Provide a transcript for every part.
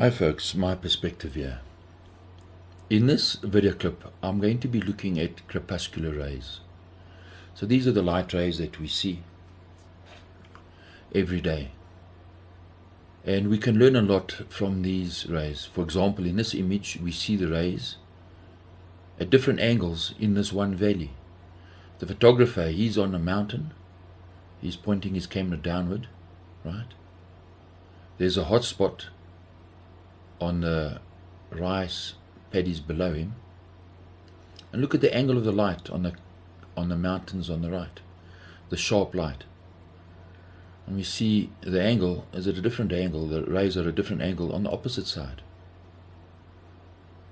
Hi folks, my perspective here. In this video clip, I'm going to be looking at crepuscular rays. So these are the light rays that we see every day. And we can learn a lot from these rays. For example, in this image, we see the rays at different angles in this one valley. The photographer, he's on a mountain. He's pointing his camera downward, right? There's a hot spot on the rice paddies below him, and look at the angle of the light on the mountains on the right, the sharp light. And we see the angle is at a different angle, the rays are at a different angle on the opposite side.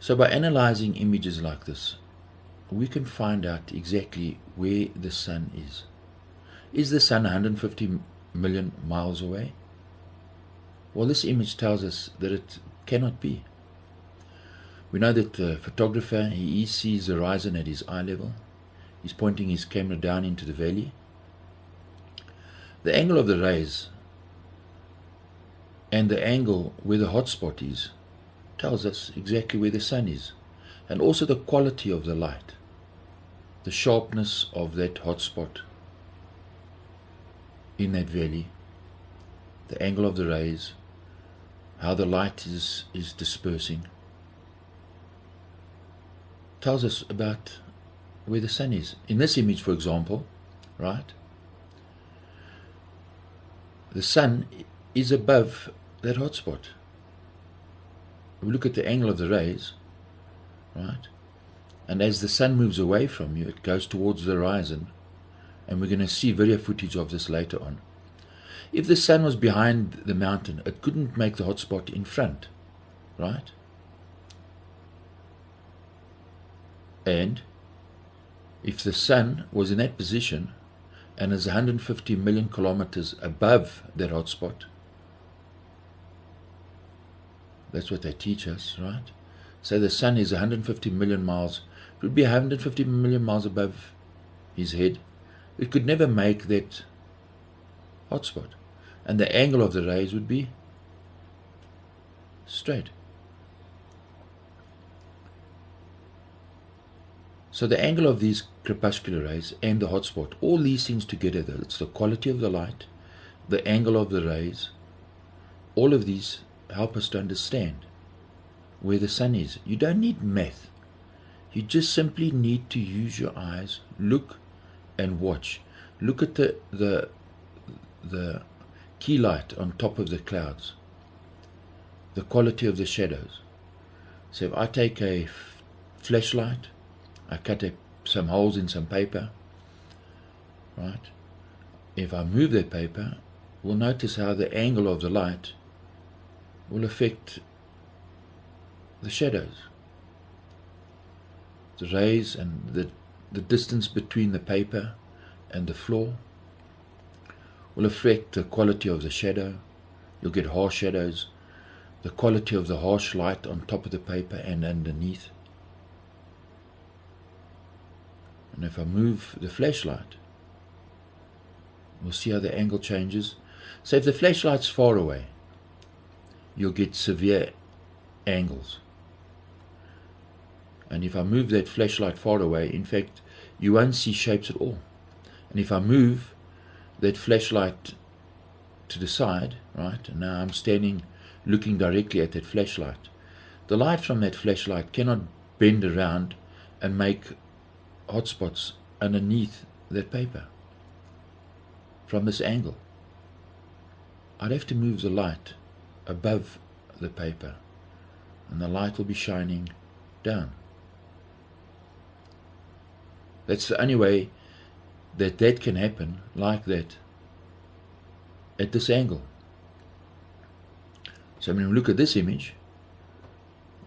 So by analyzing images like this, we can find out exactly where the sun is. Is the sun 150 million miles away? Well, this image tells us that it cannot be. We know that the photographer, he sees the horizon at his eye level. He's pointing his camera down into the valley. The angle of the rays and the angle where the hot spot is tells us exactly where the sun is, and also the quality of the light, the sharpness of that hot spot in that valley, the angle of the rays, how the light is dispersing, tells us about where the sun is. In this image, for example, right, the sun is above that hot spot. We look at the angle of the rays, right, and as the sun moves away from you, it goes towards the horizon, and we're going to see video footage of this later on. If the sun was behind the mountain, it couldn't make the hot spot in front, right? And if the sun was in that position and is 150 million kilometers above that hot spot, that's what they teach us, right? So the sun is 150 million miles, it would be 150 million miles above his head. It could never make that hot spot, and the angle of the rays would be straight. So the angle of these crepuscular rays and the hot spot, all these things together, it's the quality of the light, the angle of the rays, all of these help us to understand where the sun is. You don't need math. You just simply need to use your eyes, look and watch. Look at the key light on top of the clouds, the quality of the shadows. So if I take a flashlight, I cut some holes in some paper, right? If I move that paper, we'll notice how the angle of the light will affect the shadows. The rays and the distance between the paper and the floor will affect the quality of the shadow. You'll get harsh shadows, the quality of the harsh light on top of the paper and underneath. And if I move the flashlight, we'll see how the angle changes. So if the flashlight's far away, you'll get severe angles. And if I move that flashlight far away, in fact, you won't see shapes at all. And if I move that flashlight to the side, right, and now I'm standing looking directly at that flashlight, the light from that flashlight cannot bend around and make hot spots underneath that paper from this angle. I'd have to move the light above the paper, and the light will be shining down. That's the only way that can happen like that at this angle. So when we look at this image,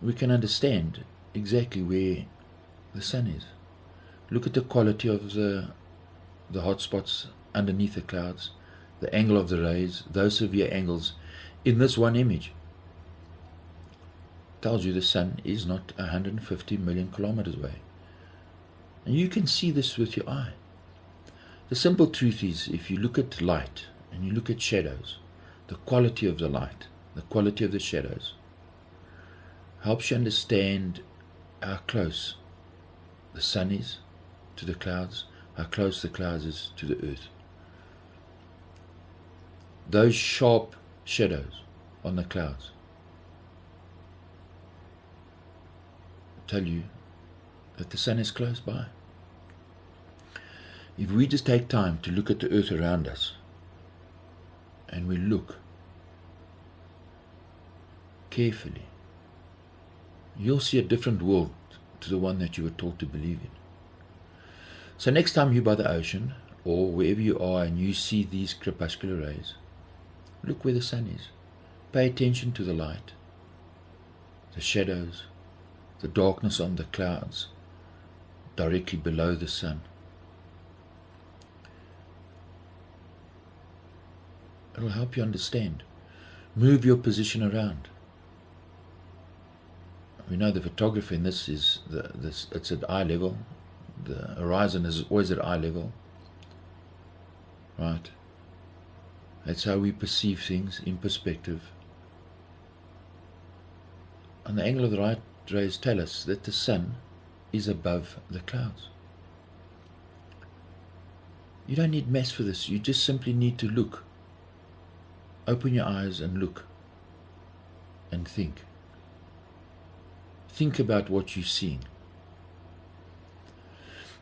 we can understand exactly where the sun is. Look at the quality of the hot spots underneath the clouds, the angle of the rays, those severe angles in this one image. Tells you the sun is not 150 million kilometers away. And you can see this with your eye. The simple truth is, if you look at light and you look at shadows, the quality of the light, the quality of the shadows, helps you understand how close the sun is to the clouds, how close the clouds is to the earth. Those sharp shadows on the clouds tell you that the sun is close by. If we just take time to look at the earth around us, and we look carefully, you'll see a different world to the one that you were taught to believe in. So next time you're by the ocean, or wherever you are and you see these crepuscular rays, look where the sun is. Pay attention to the light, the shadows, the darkness on the clouds directly below the sun. It'll help you understand. Move your position around. We know the photography in this is it's at eye level. The horizon is always at eye level. Right? That's how we perceive things in perspective. And the angle of the right rays tell us that the sun is above the clouds. You don't need maths for this. You just simply need to look. Open your eyes and look. And think. Think about what you're seeing.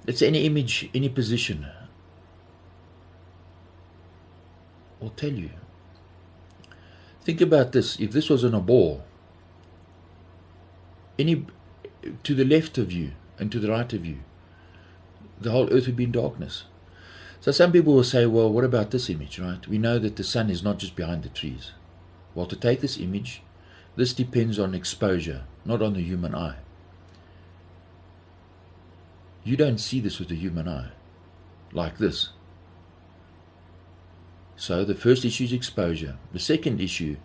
It's any image, any position will tell you. Think about this. If this was on a ball, to the left of you and to the right of you, the whole earth would be in darkness. So some people will say, well, what about this image, right? We know that the sun is not just behind the trees. Well, to take this image, this depends on exposure, not on the human eye. You don't see this with the human eye, like this. So the first issue is exposure. The second issue,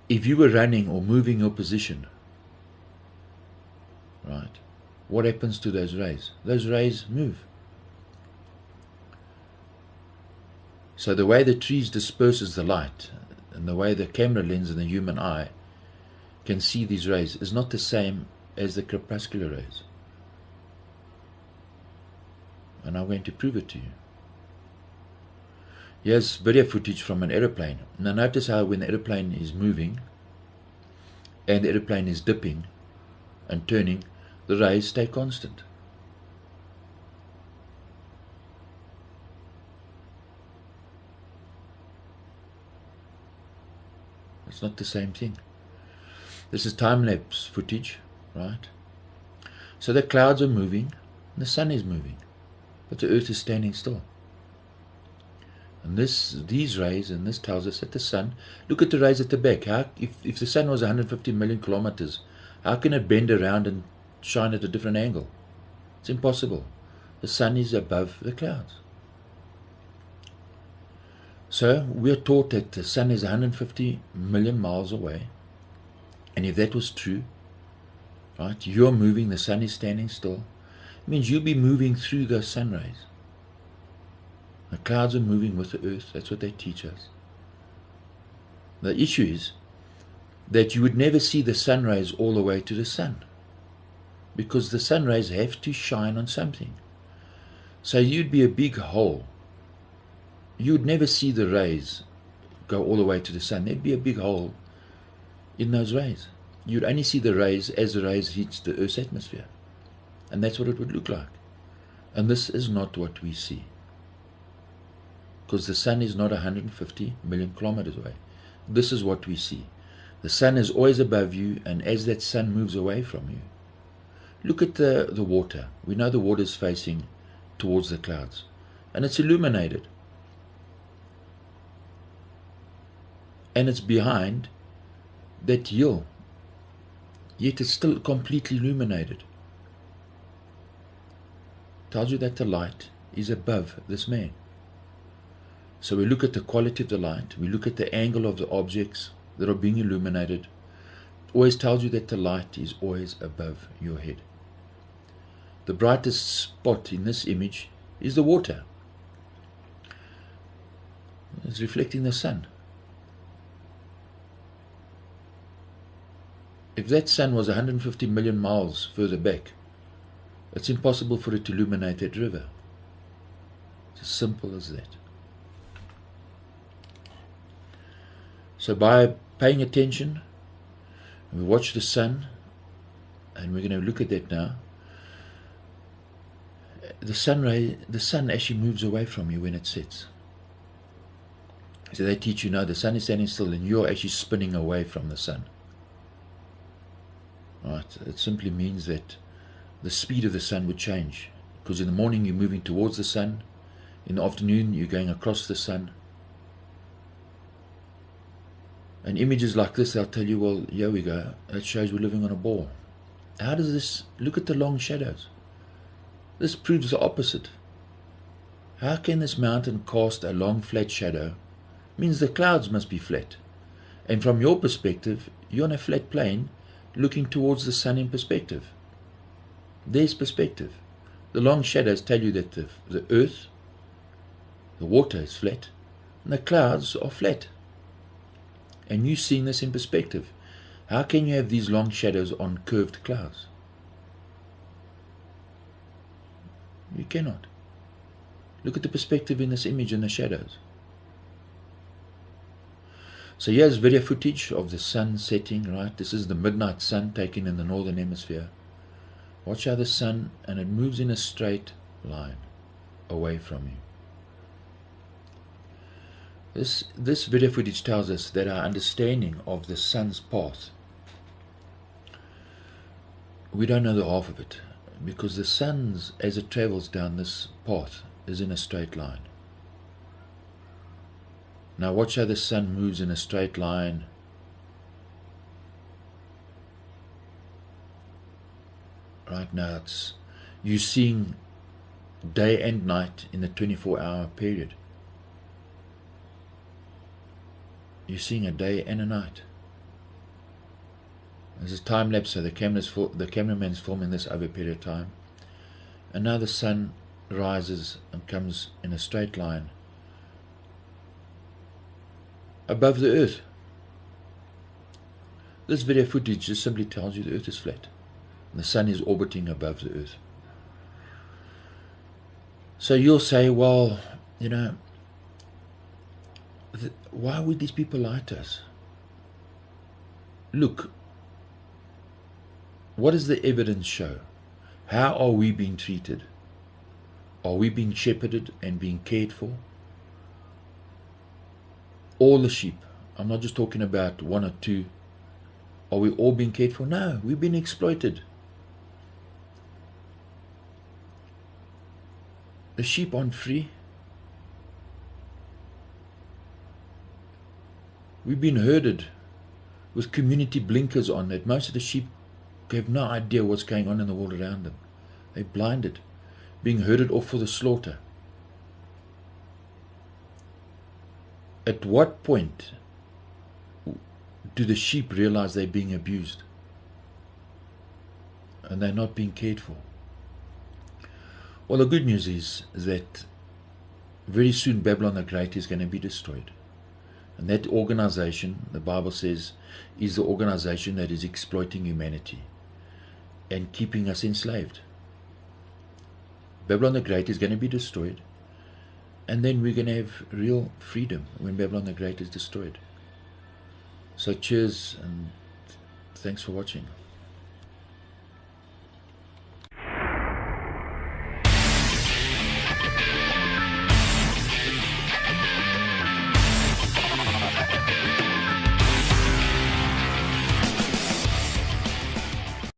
if you were running or moving your position, right, what happens to those rays? Those rays move. So the way the trees disperses the light and the way the camera lens and the human eye can see these rays is not the same as the crepuscular rays. And I'm going to prove it to you. Here's video footage from an aeroplane. Now notice how when the aeroplane is moving and the aeroplane is dipping and turning, the rays stay constant. It's not the same thing. This is time-lapse footage, right? So the clouds are moving and the sun is moving, but the earth is standing still. And these rays, and this tells us that the sun, look at the rays at the back. If the sun was 150 million kilometers, how can it bend around and shine at a different angle? It's impossible. The sun is above the clouds. So we're taught that the sun is 150 million miles away. And if that was true, right, you're moving, the sun is standing still, it means you'll be moving through those sun rays. The clouds are moving with the earth. That's what they teach us. The issue is that you would never see the sun rays all the way to the sun, because the sun rays have to shine on something. So you'd be a big hole. You would never see the rays go all the way to the sun. There'd be a big hole in those rays. You'd only see the rays as the rays hit the Earth's atmosphere. And that's what it would look like. And this is not what we see. Because the sun is not 150 million kilometers away. This is what we see. The sun is always above you, and as that sun moves away from you, look at the water. We know the water is facing towards the clouds, and it's illuminated. And it's behind that hill, yet it's still completely illuminated. Tells you that the light is above this man. So we look at the quality of the light, we look at the angle of the objects that are being illuminated. It always tells you that the light is always above your head. The brightest spot in this image is the water. It's reflecting the sun. If that sun was 150 million miles further back, it's impossible for it to illuminate that river. It's as simple as that. So by paying attention, we watch the sun, and we're going to look at that now. The sun actually moves away from you when it sets. So they teach you now the sun is standing still and you're actually spinning away from the sun. Right? It simply means that the speed of the sun would change, because in the morning you're moving towards the sun, in the afternoon you're going across the sun. And images like this, they'll tell you, well, here we go, it shows we're living on a ball. How does this, look at the long shadows. This proves the opposite. How can this mountain cast a long flat shadow? It means the clouds must be flat. And from your perspective, you're on a flat plane looking towards the sun in perspective. There's perspective. The long shadows tell you that the earth, the water is flat, and the clouds are flat. And you're seeing this in perspective. How can you have these long shadows on curved clouds? You cannot. Look at the perspective in this image and the shadows. So here's video footage of the sun setting, right? This is the midnight sun taken in the northern hemisphere. Watch how the sun, and it moves in a straight line away from you. This video footage tells us that our understanding of the sun's path, we don't know the half of it, because the sun, as it travels down this path, is in a straight line. Now watch how the sun moves in a straight line. Right now you're seeing day and night in the 24-hour period. You're seeing a day and a night. This is time lapse, so the cameraman's filming this over a period of time. And now the sun rises and comes in a straight line above the earth. This video footage just simply tells you the earth is flat and the sun is orbiting above the earth. So you'll say, well, you know, why would these people lie to us? Look, what does the evidence show? How are we being treated? Are we being shepherded and being cared for? All the sheep. I'm not just talking about one or two. Are we all being cared for? No, we've been exploited. The sheep aren't free. We've been herded with community blinkers on, that most of the sheep have no idea what's going on in the world around them. They're blinded, being herded off for the slaughter. At what point do the sheep realize they're being abused and they're not being cared for? Well, the good news is that very soon Babylon the Great is going to be destroyed. And that organization, the Bible says, is the organization that is exploiting humanity and keeping us enslaved. Babylon the Great is going to be destroyed, and then we're going to have real freedom when Babylon the Great is destroyed. So cheers, and thanks for watching.